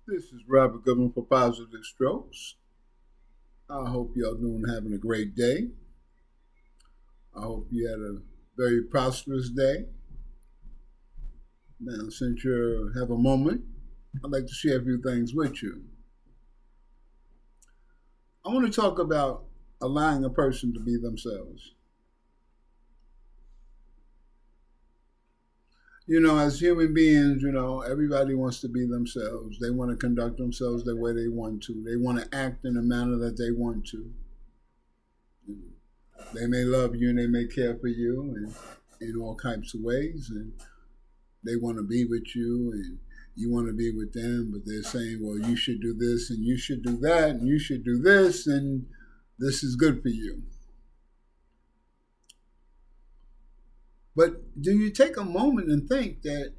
This is Robert Goodman for Positive Strokes. I hope y'all having a great day. I hope you had a very prosperous day. Now, since you have a moment, I'd like to share a few things with you. I want to talk about allowing a person to be themselves. As human beings, everybody wants to be themselves. They want to conduct themselves the way they want to. They want to act in a manner that they want to. They may love you and they may care for you and in all types of ways, and they want to be with you and you want to be with them, but they're saying, well, you should do this and you should do that and you should do this and this is good for you. But do you take a moment and think that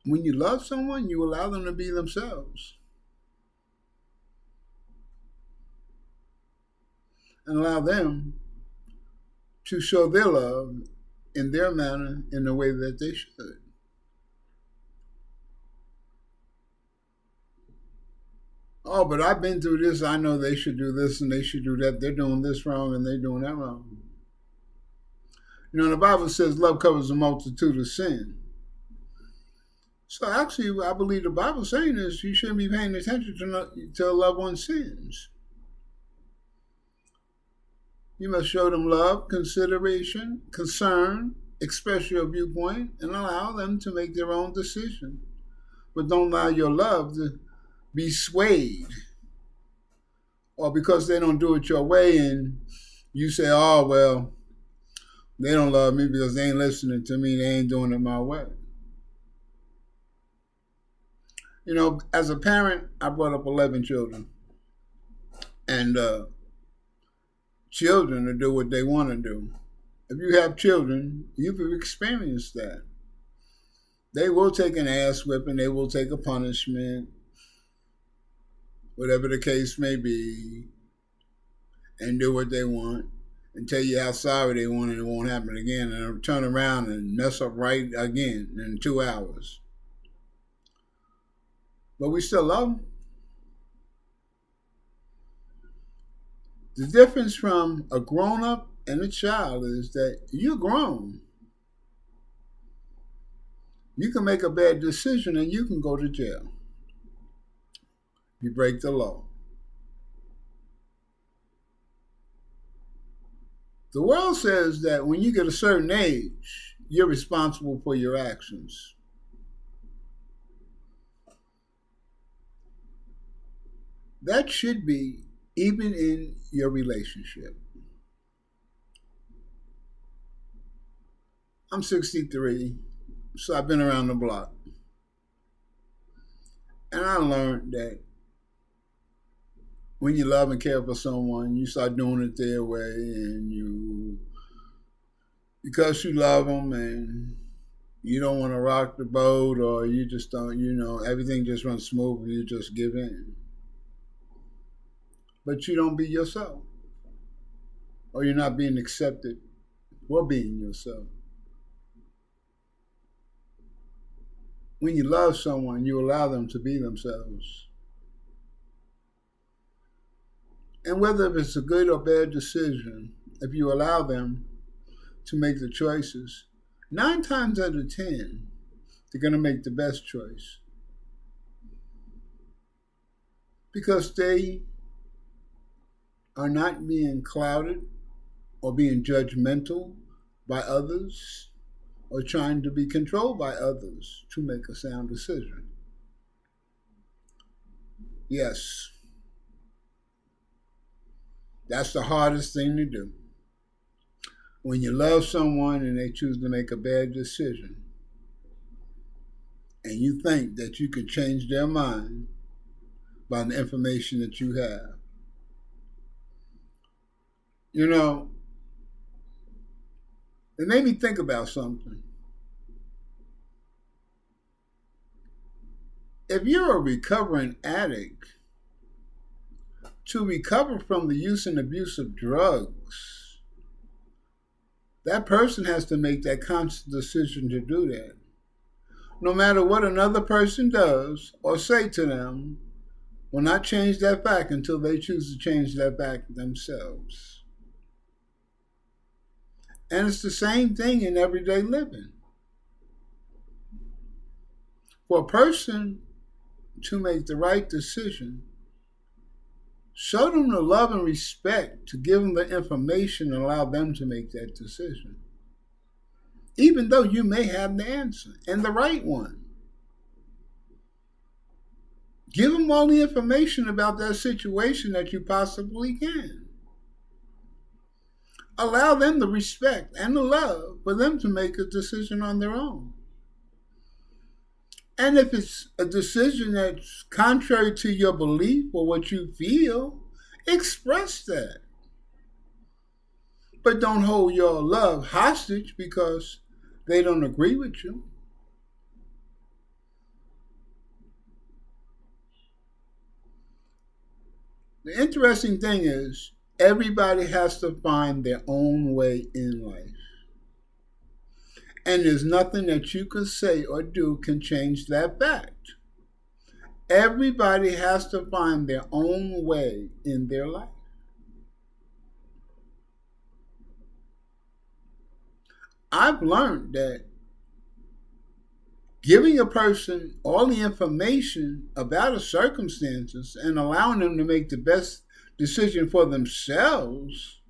when you love someone, you allow them to be themselves and allow them to show their love in their manner, in the way that they should? Oh, but I've been through this. I know they should do this and they should do that. They're doing this wrong and they're doing that wrong. The Bible says love covers a multitude of sin. So actually, I believe the Bible saying is you shouldn't be paying attention to a loved one's sins. You must show them love, consideration, concern, express your viewpoint, and allow them to make their own decision. But don't allow your love to be swayed, or because they don't do it your way and you say, oh, well, they don't love me because they ain't listening to me. They ain't doing it my way. As a parent, I brought up 11 children. And children to do what they want to do. If you have children, you've experienced that. They will take an ass whipping. They will take a punishment, whatever the case may be, and do what they want. And tell you how sorry they want and it won't happen again, and they'll turn around and mess up right again in 2 hours. But we still love them. The difference from a grown-up and a child is that you're grown. You can make a bad decision and you can go to jail. You break the law. The world says that when you get a certain age, you're responsible for your actions. That should be even in your relationship. I'm 63, so I've been around the block. And I learned that when you love and care for someone, you start doing it their way, and because you love them and you don't want to rock the boat, or you just don't, everything just runs smooth, you just give in. But you don't be yourself, or you're not being accepted for being yourself. When you love someone, you allow them to be themselves. And whether it's a good or bad decision, if you allow them to make the choices, 9 times out of 10, they're going to make the best choice. Because they are not being clouded or being judgmental by others or trying to be controlled by others to make a sound decision. Yes. That's the hardest thing to do. When you love someone and they choose to make a bad decision, and you think that you can change their mind by the information that you have. It made me think about something. If you're a recovering addict, to recover from the use and abuse of drugs, that person has to make that conscious decision to do that. No matter what another person does or say to them, will not change that fact until they choose to change that fact themselves. And it's the same thing in everyday living. For a person to make the right decision, show them the love and respect to give them the information and allow them to make that decision. Even though you may have the answer and the right one. Give them all the information about that situation that you possibly can. Allow them the respect and the love for them to make a decision on their own. And if it's a decision that's contrary to your belief or what you feel, express that. But don't hold your love hostage because they don't agree with you. The interesting thing is, everybody has to find their own way in life. And there's nothing that you can say or do can change that fact. Everybody has to find their own way in their life. I've learned that giving a person all the information about the circumstances and allowing them to make the best decision for themselves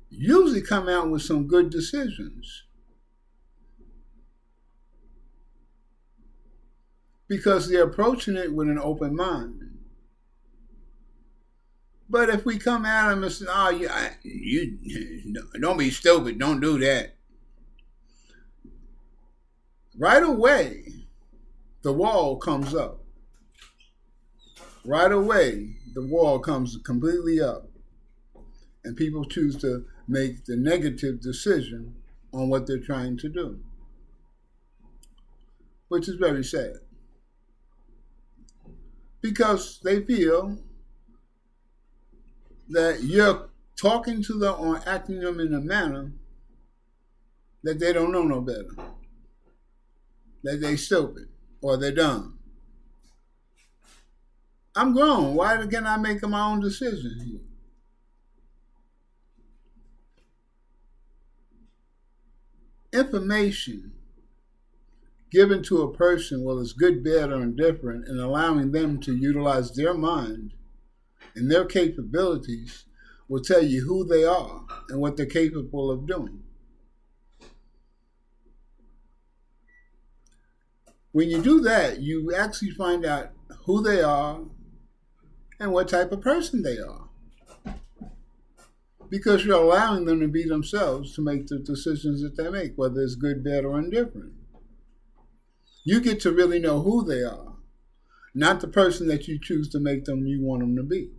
usually come out with some good decisions. Because they're approaching it with an open mind. But if we come at them and say, oh, you don't be stupid, don't do that. Right away, the wall comes up. Right away, the wall comes completely up. And people choose to make the negative decision on what they're trying to do. Which is very sad. Because they feel that you're talking to them or acting them in a manner that they don't know no better. That they stupid or they're dumb. I'm grown. Why can't I make my own decision? Information given to a person, whether it's good, bad, or indifferent, and allowing them to utilize their mind and their capabilities will tell you who they are and what they're capable of doing. When you do that, you actually find out who they are and what type of person they are. Because you're allowing them to be themselves to make the decisions that they make, whether it's good, bad, or indifferent. You get to really know who they are, not the person that you choose to make them you want them to be.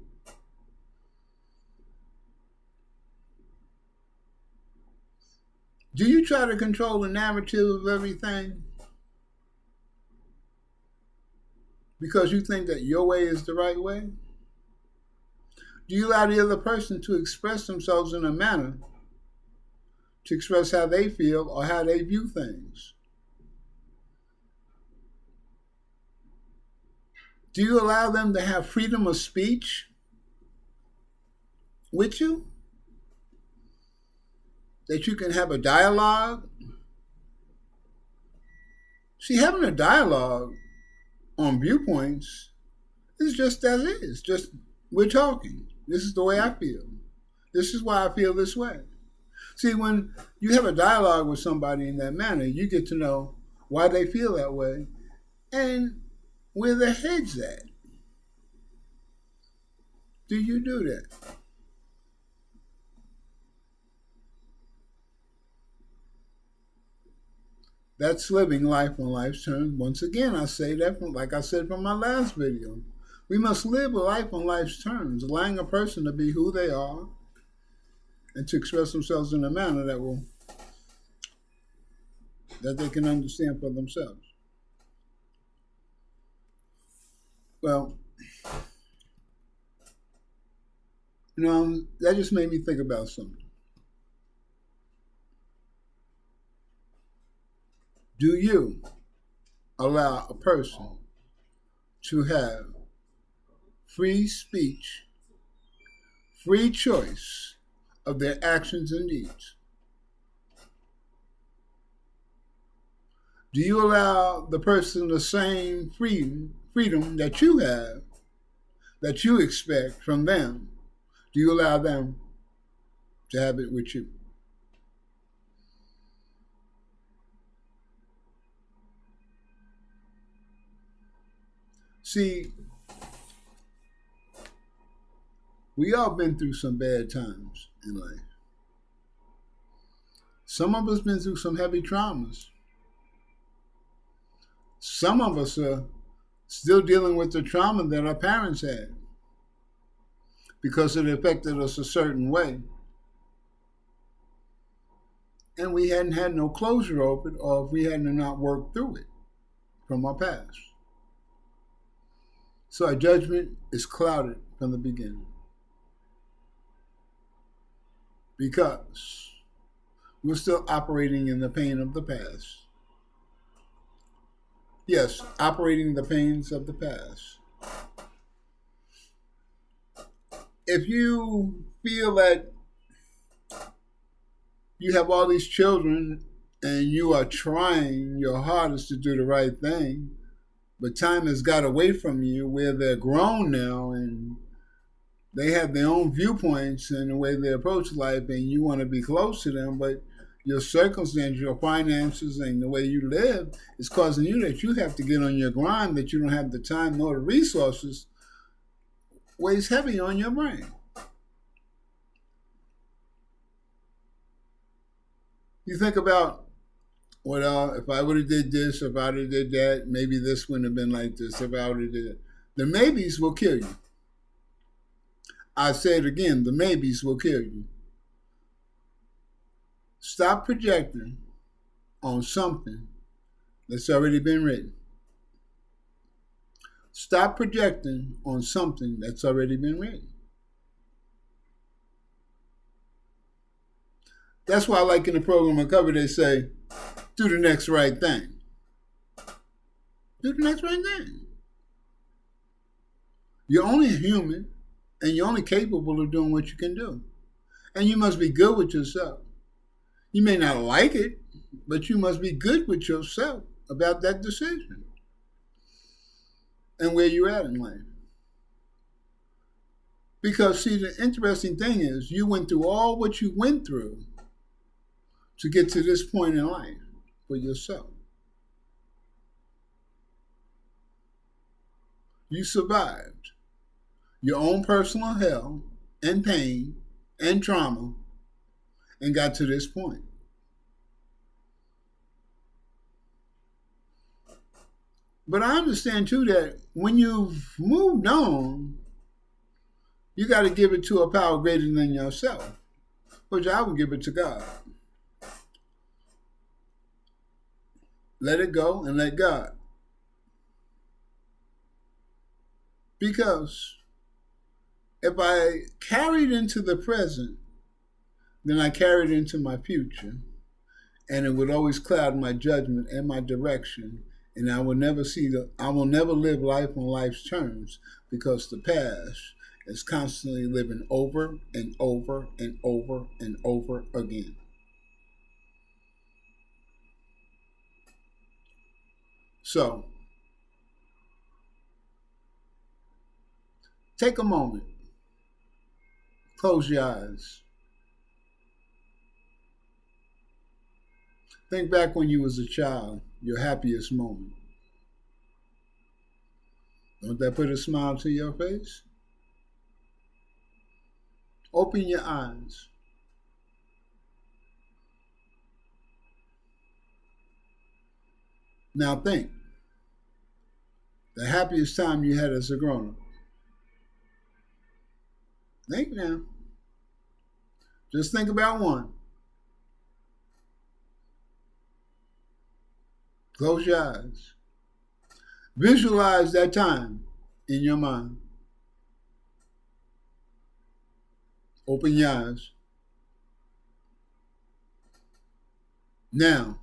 Do you try to control the narrative of everything because you think that your way is the right way? Do you allow the other person to express themselves in a manner to express how they feel or how they view things? Do you allow them to have freedom of speech with you? That you can have a dialogue? See, having a dialogue on viewpoints is just as it is. Just we're talking. This is the way I feel. This is why I feel this way. See, when you have a dialogue with somebody in that manner, you get to know why they feel that way and where their head's at. Do you do that? That's living life on life's terms. Once again, I say that like I said from my last video. We must live a life on life's terms, allowing a person to be who they are and to express themselves in a manner that they can understand for themselves. Well, that just made me think about something. Do you allow a person to have free speech, free choice of their actions and deeds? Do you allow the person the same freedom that you have, that you expect from them? Do you allow them to have it with you? See, we all been through some bad times in life. Some of us been through some heavy traumas. Some of us are still dealing with the trauma that our parents had because it affected us a certain way. And we hadn't had no closure over it, or if we hadn't not worked through it from our past. So our judgment is clouded from the beginning. Because we're still operating in the pain of the past. Yes, operating the pains of the past. If you feel that you have all these children and you are trying your hardest to do the right thing, but time has got away from you where they're grown now and they have their own viewpoints and the way they approach life, and you want to be close to them, but your circumstances, your finances, and the way you live is causing you that you have to get on your grind, that you don't have the time nor the resources, weighs heavy on your brain. You think about, well, if I would have did this, if I would have did that, maybe this wouldn't have been like this, if I would have did it. The maybes will kill you. I say it again, the maybes will kill you. Stop projecting on something that's already been written. Stop projecting on something that's already been written. That's why, like in the program I cover, they say, do the next right thing. Do the next right thing. You're only human, and you're only capable of doing what you can do. And you must be good with yourself. You may not like it, but you must be good with yourself about that decision and where you're at in life. Because, see, the interesting thing is you went through all what you went through to get to this point in life for yourself. You survived your own personal hell and pain and trauma and got to this point. But I understand too that when you've moved on, you got to give it to a power greater than yourself, which I would give it to God. Let it go and let God. Because if I carried into the present, then I carried into my future, and it would always cloud my judgment and my direction, and I will never live life on life's terms, because the past is constantly living over and over and over and over again. So, take a moment, close your eyes. Think back when you was a child, your happiest moment. Don't that put a smile to your face? Open your eyes. Now think. The happiest time you had as a grown-up. Think now. Just think about one. Close your eyes. Visualize that time in your mind. Open your eyes. Now,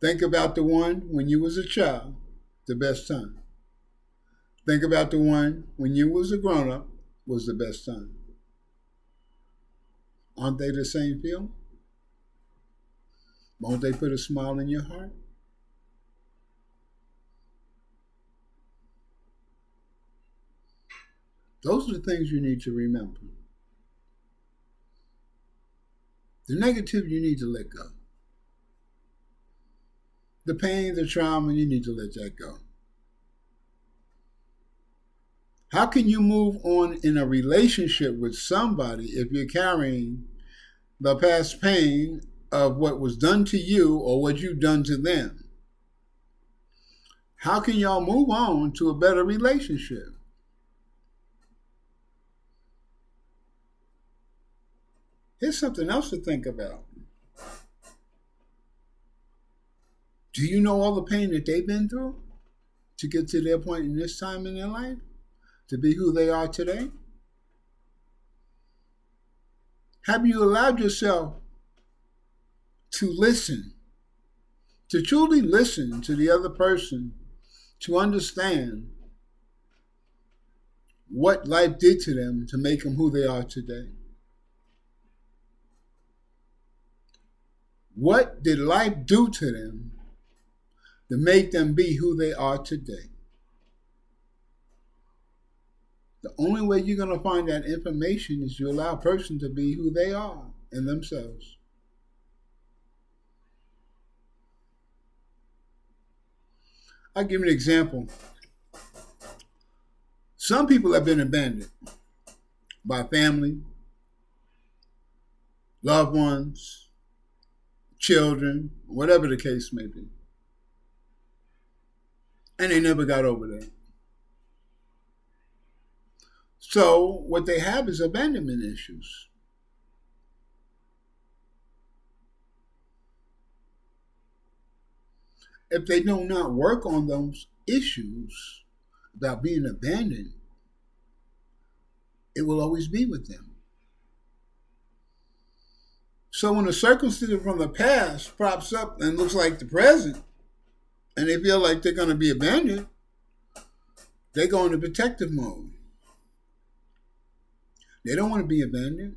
Think about the one when you was a child, the best time. Think about the one when you was a grown-up, was the best time. Aren't they the same feeling? Won't they put a smile in your heart? Those are the things you need to remember. The negative you need to let go. The pain, the trauma, you need to let that go. How can you move on in a relationship with somebody if you're carrying the past pain of what was done to you or what you've done to them? How can y'all move on to a better relationship? Here's something else to think about. Do you know all the pain that they've been through to get to their point in this time in their life? To be who they are today? Have you allowed yourself to listen, to truly listen to the other person, to understand what life did to them to make them who they are today? What did life do to them to make them be who they are today? The only way you're going to find that information is you allow a person to be who they are in themselves. I'll give you an example. Some people have been abandoned by family, loved ones, children, whatever the case may be. And they never got over that. So what they have is abandonment issues. If they do not work on those issues about being abandoned, it will always be with them. So when a circumstance from the past pops up and looks like the present, and they feel like they're going to be abandoned, they go into protective mode. They don't want to be abandoned.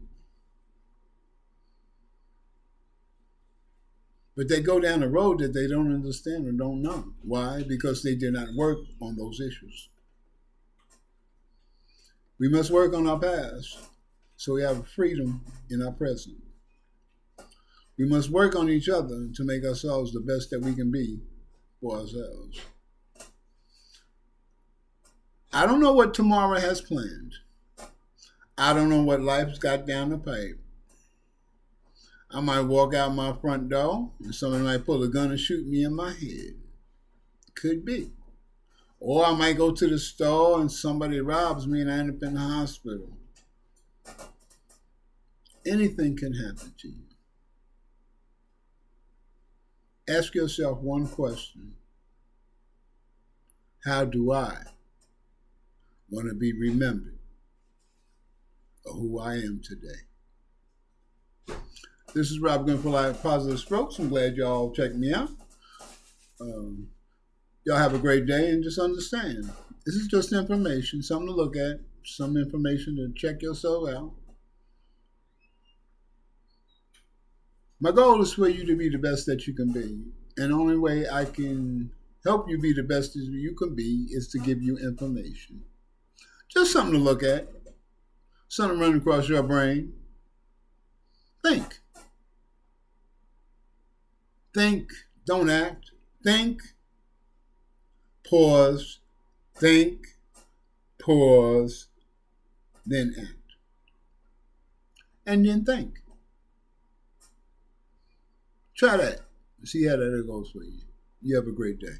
But they go down a road that they don't understand or don't know. Why? Because they did not work on those issues. We must work on our past so we have freedom in our present. We must work on each other to make ourselves the best that we can be for ourselves. I don't know what tomorrow has planned. I don't know what life's got down the pipe. I might walk out my front door and someone might pull a gun and shoot me in my head. Could be. Or I might go to the store and somebody robs me and I end up in the hospital. Anything can happen to you. Ask yourself one question. How do I want to be remembered for who I am today? This is Rob Gunn for Life Positive Strokes. I'm glad y'all checked me out. Y'all have a great day and just understand. This is just information, something to look at, some information to check yourself out. My goal is for you to be the best that you can be. And the only way I can help you be the best that you can be is to give you information. Just something to look at. Something running across your brain. Think. Think. Don't act. Think. Pause. Think. Pause. Then act. And then think. Try that. See how that goes for you. You have a great day.